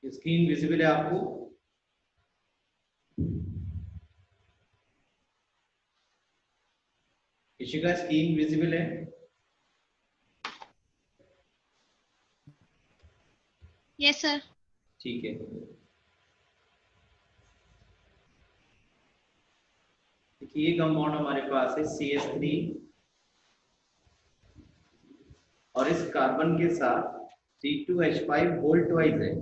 Screen visible है आपको? Ishika screen visible है? Yes sir. ठीक है। देखिए ये कंपाउंड हमारे पास है CH3 और इस कार्बन के साथ C2H5 होल ट्वाइस है।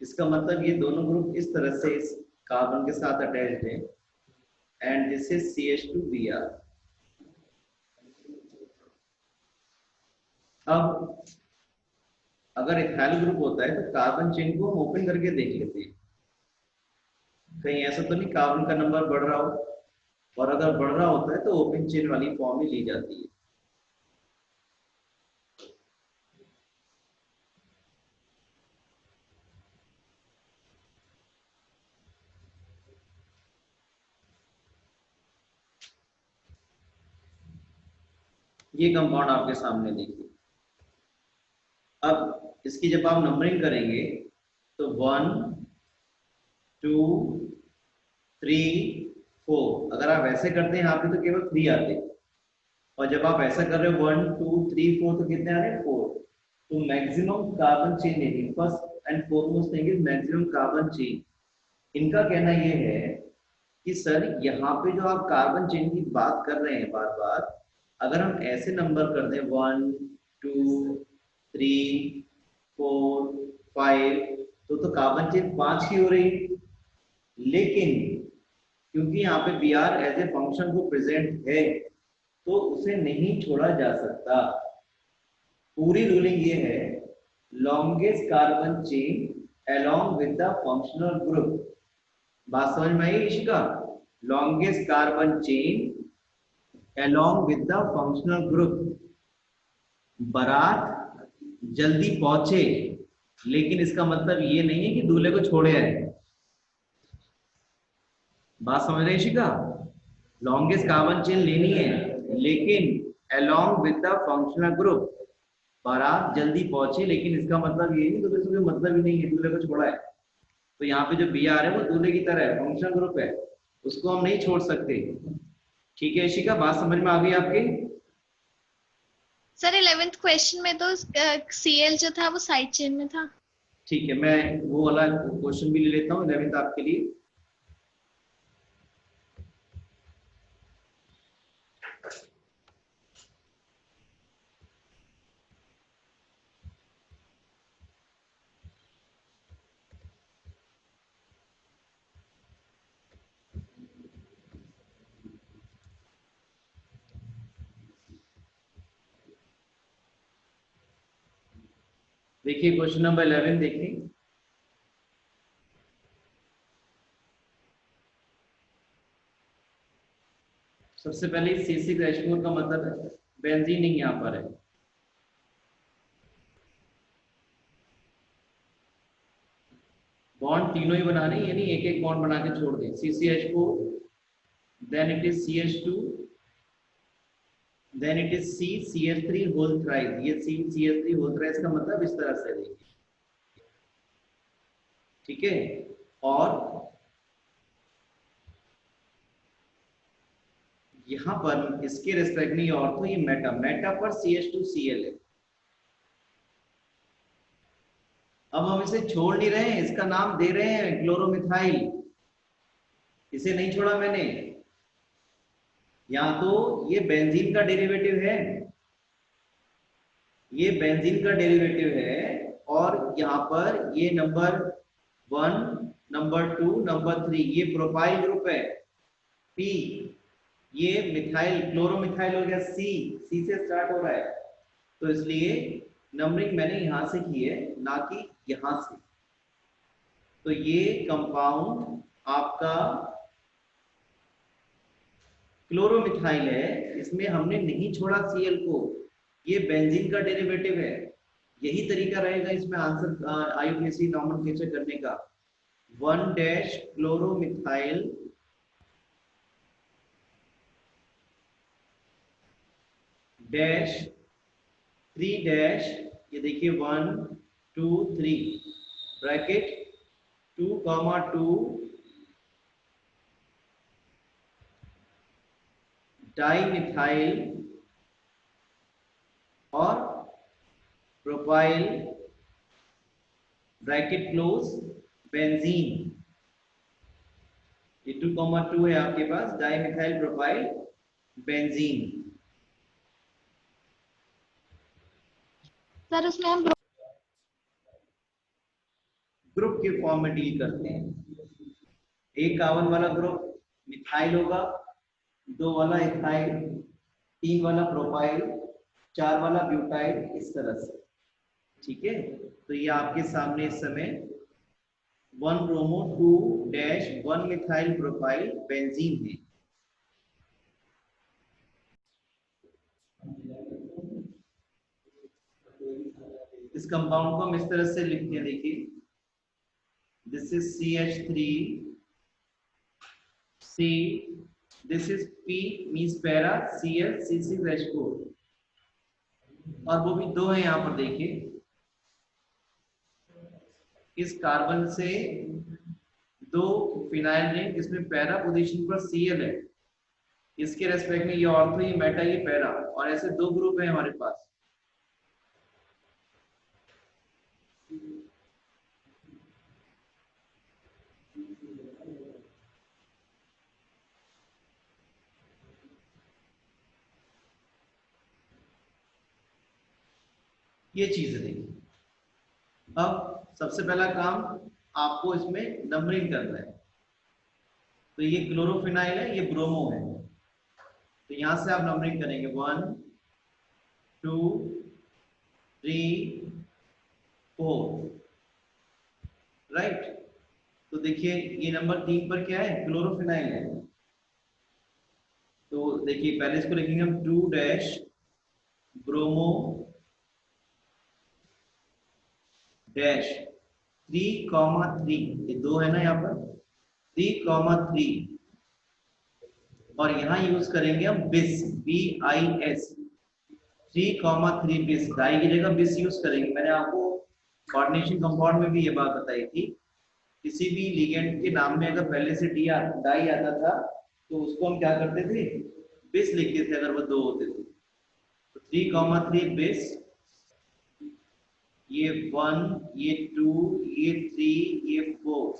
इसका मतलब ये दोनों ग्रुप इस तरह से इस कार्बन के साथ अटैच्ड है एंड दिस इज CH2Br। अब अगर इथाइल ग्रुप होता है तो कार्बन चेन को हम ओपन करके देख लेते हैं, कहीं ऐसा तो नहीं कार्बन का नंबर बढ़ रहा हो, और अगर बढ़ रहा होता है तो ओपन चेन वाली फॉर्म में ली जाती है। ये कंपाउंड आपके सामने देखिए। अब इसकी जब आप नंबरिंग करेंगे तो 1 2 3 4, अगर आप ऐसे करते हैं यहाँ पे तो केवल 3 आते, और जब आप ऐसा कर रहे हो 1 2 3 4 तो कितने आ रहे हैं 4। तो मैक्सिमम कार्बन चेन लेनी, first and foremost thing is maximum carbon chain. इनका कहना यह है कि सर यहाँ पे जो आप कार्बन चेन की बात कर रहे हैं बार बार, अगर हम ऐसे नंबर कर दें 1 2 3 4 5 तो कार्बन चेन 5 की हो रही। लेकिन क्योंकि यहाँ पे B R as a function को प्रेजेंट है तो उसे नहीं छोड़ा जा सकता। पूरी रूलिंग ये है, longest carbon chain along with the functional group. बात समझ में आई Ishika? Longest carbon chain along with the functional group. बारात जल्दी पहुंचे, लेकिन इसका मतलब ये नहीं है कि दूल्हे को छोड़े आए। बात समझ रहे इशिका? लॉन्गेस्ट कार्बन चेन लेनी है लेकिन along with the functional group. बारात जल्दी पहुंची, लेकिन इसका मतलब ये नहीं, दूल्हे से कोई मतलब ही नहीं है, दूल्हे को छोड़ा है। तो यहाँ पे जो बी आर है वो दूल्हे की तरह है, फंक्शनल ग्रुप है, उसको हम नहीं छोड़ सकते। ठीक है इशिका, बात समझ में आ गई आपकी? सर 11th क्वेश्चन में तो Cl जो था वो साइड चेन में था। ठीक है, मैं वो वाला क्वेश्चन भी ले लेता हूँ 11th आपके लिए। देखिए क्वेश्चन नंबर 11 देखिए। सबसे पहले C6H4 का मतलब है बेंजीन नहीं यहाँ पर है। बॉन्ड तीनों ही बनाने, यानी एक एक बॉन्ड बना के छोड़ दें। CCH4, then it is CH2, then it is CH3 whole thrice. ये CH3 होल थ्राइस का मतलब इस तरह से देखिए, ठीक है। और यहाँ पर इसके रिस्पेक्ट में और तो ये मेटा मेटा पर CH2Cl है। अब हम इसे छोड़ नहीं रहे हैं, इसका नाम दे रहे हैं क्लोरोमिथाइल। इसे नहीं छोड़ा मैंने। या तो ये बेंजीन का डेरिवेटिव है, ये बेंजीन का डेरिवेटिव है, और यहाँ पर ये नंबर 1 नंबर 2 नंबर 3 ये प्रोपाइल ग्रुप है P। ये मिथाइल क्लोरोमिथाइल हो गया C से स्टार्ट हो रहा है, तो इसलिए नंबरिंग मैंने यहां से की है ना कि यहां से। तो ये कंपाउंड आपका क्लोरोमिथाइल है, इसमें हमने नहीं छोड़ा Cl को, ये बेंजीन का डेरिवेटिव है। यही तरीका रहेगा इसमें आंसर आईयूपीएसी नॉमेनक्लेचर करने का। 1 डैश क्लोरोमिथाइल डैश 3 डैश, ये देखिए 1 2 3, ब्रैकेट 2,2 डाइमिथाइल और प्रोपाइल ब्रैकेट क्लोज बेंजीन। ये 2,2 है आपके पास, डाइमिथाइल प्रोपाइल बेंजीन। सर उसमें हम ग्रुप के फॉर्म में डील करते हैं। एक कार्बन वाला ग्रुप मिथाइल होगा, 2 वाला इथाइल, 3 वाला प्रोपाइल, 4 वाला ब्यूटाइल, इस तरह से। ठीक है, तो ये आपके सामने इस समय 1 ब्रोमो 2-1 मिथाइल प्रोपाइल बेंजीन है। इस कंपाउंड को हम इस तरह से लिखते हैं, देखिए this is CH3 C, this is P means para Cl C6H4, और वो भी 2 है यहाँ पर। देखिए इस कार्बन से 2 फिनाइल रिंग जिसमें पैरा पोजीशन पर Cl है, इसके रेस्पेक्ट में ये ऑर्थो, ये मेटा, ये पैरा, और ऐसे 2 ग्रुप है हमारे पास। ये चीज देखिए। अब सबसे पहला काम आपको इसमें नंबरिंग करना है। तो ये क्लोरोफिनाइल है, ये ब्रोमो है, तो यहां से आप नंबरिंग करेंगे 1 2 3 4, राइट। तो देखिए ये नंबर 3 पर क्या है, क्लोरोफिनाइल है। तो देखिए पहले इसको लिखेंगे हम 2 ब्रोमो डैश 3,3, ये 2 है ना यहाँ पर, 3,3, और यहाँ यूज करेंगे हम बिस, BIS, 3,3 बिस। डाई की जगह बिस यूज करेंगे। मैंने आपको कोऑर्डिनेशन कंपाउंड में भी ये बात बताई थी, किसी भी लिगेंड के नाम में अगर पहले से डाई आता था तो उसको हम क्या करते थे, बिस लिखते थे, अगर वो 2 होते थे। तो 3,3 बिस, ये 1, ये 2, ये 3, ये 4,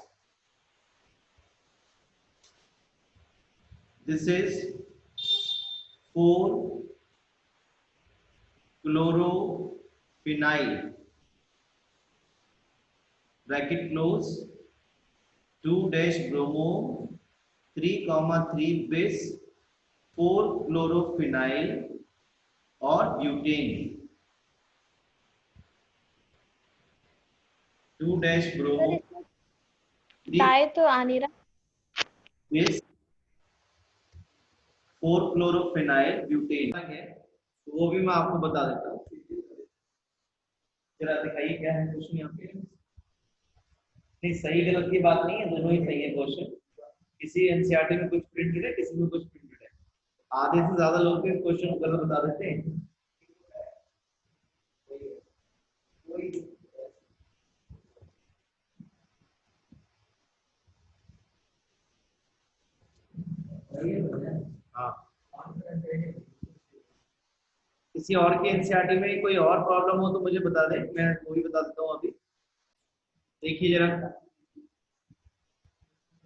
this is 4 chlorophenyl bracket close 2 bromo 3,3 बिस 4 क्लोरोफिनाइल और ब्यूटेन। 2 ब्रोमो डाई तो आ नहीं रहा। बिस 4 क्लोरोफिनाइल ब्यूटेन है, तो वो भी मैं आपको बता देता हूँ। जरा दिखाइए क्या है क्वेश्चन यहाँ पे। नहीं, सही गलत की बात नहीं है, दोनों ही सही है क्वेश्चन। किसी एनसीईआरटी में कुछ प्रिंटेड है, किसी में कुछ प्रिंटेड है। आधे से ज्यादा लोग तो क्वेश्चन को गलत बता देते हैं। हाँ, किसी और के एनसीईआरटी में कोई और प्रॉब्लम हो तो मुझे बता दें, मैं वो भी बता देता हूँ अभी। देखिए जरा,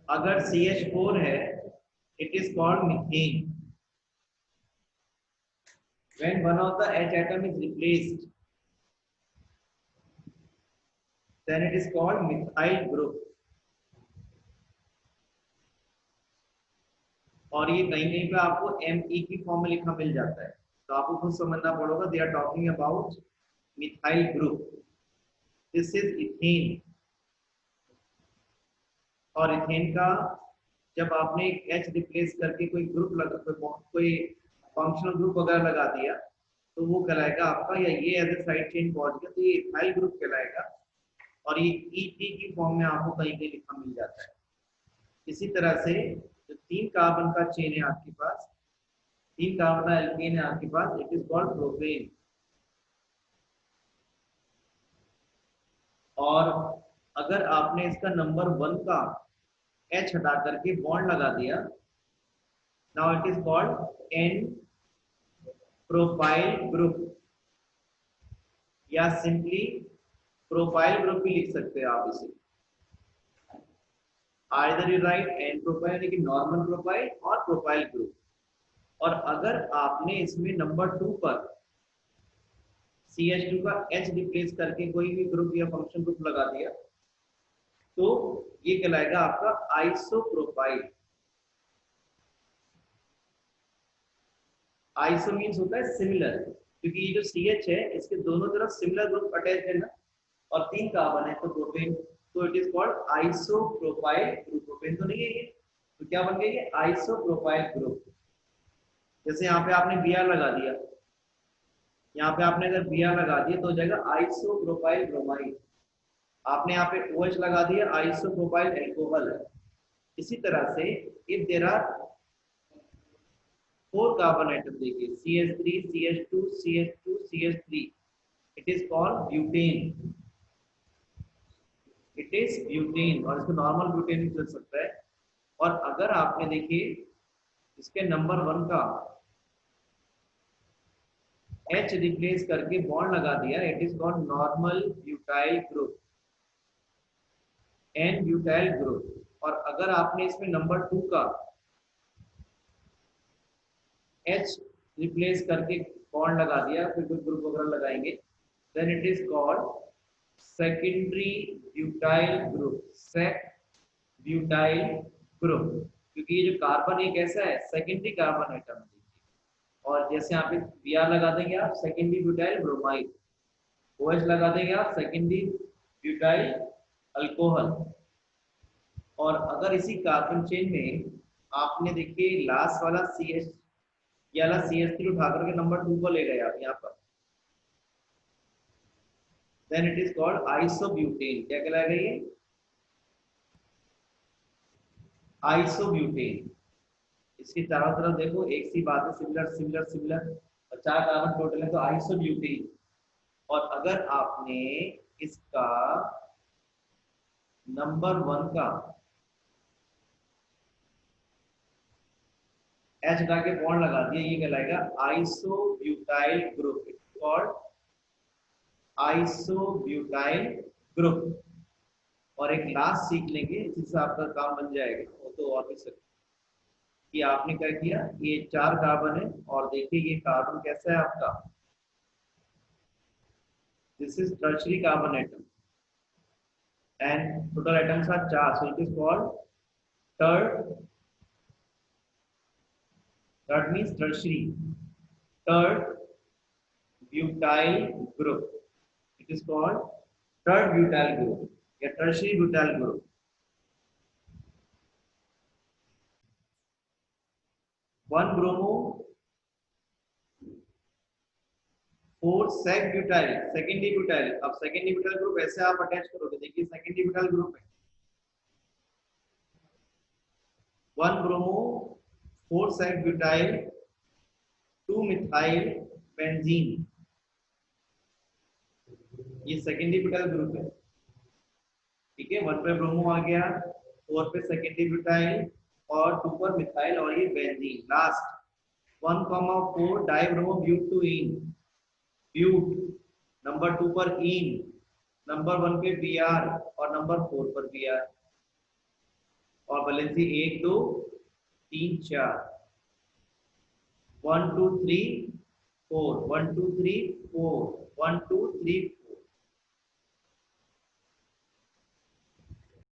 अगर CH4 है, it is called methane. When one of the H atom is replaced, then it is called methyl group। और ये कहीं कहीं पे आपको Me की फॉर्म में लिखा मिल जाता है, तो आपको खुद समझना पड़ेगा। They are talking about methyl group, this is ethane. और इथेन का जब आपने एक H रिप्लेस करके कोई ग्रुप लगा, कोई फंक्शनल ग्रुप वगैरह लगा दिया, तो वो कहलाएगा आपका, या ये एज ए साइड चेन पहुंच गया तो ये इथाइल ग्रुप कहलाएगा। और ये ET की फॉर्म में आपको कहीं कहीं लिखा मिल जाता है। इसी तरह से जो 3 कार्बन का चेन है आपके पास, 3 कार्बन का एल्केन है आपके पास, इट इज कॉल्ड प्रोपेन। और अगर आपने इसका नंबर 1 का H हटा करके बॉन्ड लगा दिया, now it is called N propyl group, या सिंपली प्रोफाइल ग्रुप भी लिख सकते हैं आप इसे। Either you write N propyl यानी कि नॉर्मल प्रोफाइल और प्रोफाइल ग्रुप। और अगर आपने इसमें नंबर 2 पर CH2 का H रिप्लेस करके कोई भी ग्रुप या फंक्शन ग्रुप लगा दिया, तो ये कहलाएगा आपका आइसो प्रोफाइल। आइसो मीन्स होता है सिमिलर, क्योंकि ये जो CH है इसके दोनों तरफ सिमिलर ग्रुप अटैच है ना, और 3 कार्बन है तो प्रोपेन, तो it is called iso profile group. Propane तो नहीं है ये, तो क्या बन गया ये आइसो प्रोफाइल ग्रुप। जैसे यहाँ पे आपने Br लगा दिया, यहाँ पे आपने अगर Br लगा दिया तो हो जाएगा आइसो प्रोफाइल ब्रोमाइड। आपने यहाँ पे OH लगा दिया, आइसो प्रोफाइल एल्कोहल है। इसी तरह से if there are 4 carbon atom, देखिए CH3 CH2 CH2 CH3, it is called butane. It is butane, और इसको नॉर्मल ब्यूटेन भी चल सकता है। और अगर आपने देखिए इसके नंबर 1 का H रिप्लेस करके बॉन्ड लगा दिया, it is called normal butyl group, N butyl group. और अगर आपने इसमें नंबर 2 का H रिप्लेस करके बॉन्ड लगा दिया, फिर कोई ग्रुप वगैरह लगाएंगे, then it is called secondary butyl group, sec butyl group. क्योंकि ये जो कार्बन एक ऐसा है सेकेंडरी कार्बन एटम, और जैसे यहाँ पे Br लगा देंगे आप सेकेंडरी ब्यूटाइल ब्रोमाइड, OH लगा देंगे आप सेकेंडरी ब्यूटाइल अल्कोहल। और अगर इसी कार्बन चेन में आपने देखिए लास्ट वाला CH ये वाला CH3 उठा करके नंबर 2 को ले गए आप यहाँ पर, then it is called isobutane. क्या कहलाएगा ये आइसोब्यूटेन। इसके चारों तरफ देखो एक सी बात है, सिमिलर सिमिलर सिमिलर, और 4 कार्बन टोटल है तो आइसोब्यूटेन। और अगर आपने इसका नंबर 1 का H हटा के बॉन्ड लगा दिया, ये कहलाएगा isobutyl group, it's called isobutyl group. और एक लास्ट सीख लेंगे जिससे आपका काम बन जाएगा, वो तो और भी सकते कि आपने क्या किया, ये 4 कार्बन है और देखिए ये कार्बन कैसा है आपका, this is tertiary carbon atom and total atoms are 4, so it is called third means tertiary, third butyl group, it is called third butyl group या tertiary butyl group। One bromo 4 sec butyl secondary butyl. अब secondary butyl group ऐसे आप attach करोगे, देखिए secondary butyl group है, 1 bromo 4 sec butyl 2 methyl benzene, ये secondary butyl group है। ठीक है, 1 पे ब्रोमो आ गया, 4 पे सेकेंडरी ब्यूटाइल और 2 पर मिथाइल और ये benzene. Last 1,4 dibromo butane, but, number 2 पर इन, नंबर 1 पे Br और नंबर 4 पर Br, और वैलेंसी 1 2 3 4, 1 2 3 4, 1 2 3 4, 1 2 3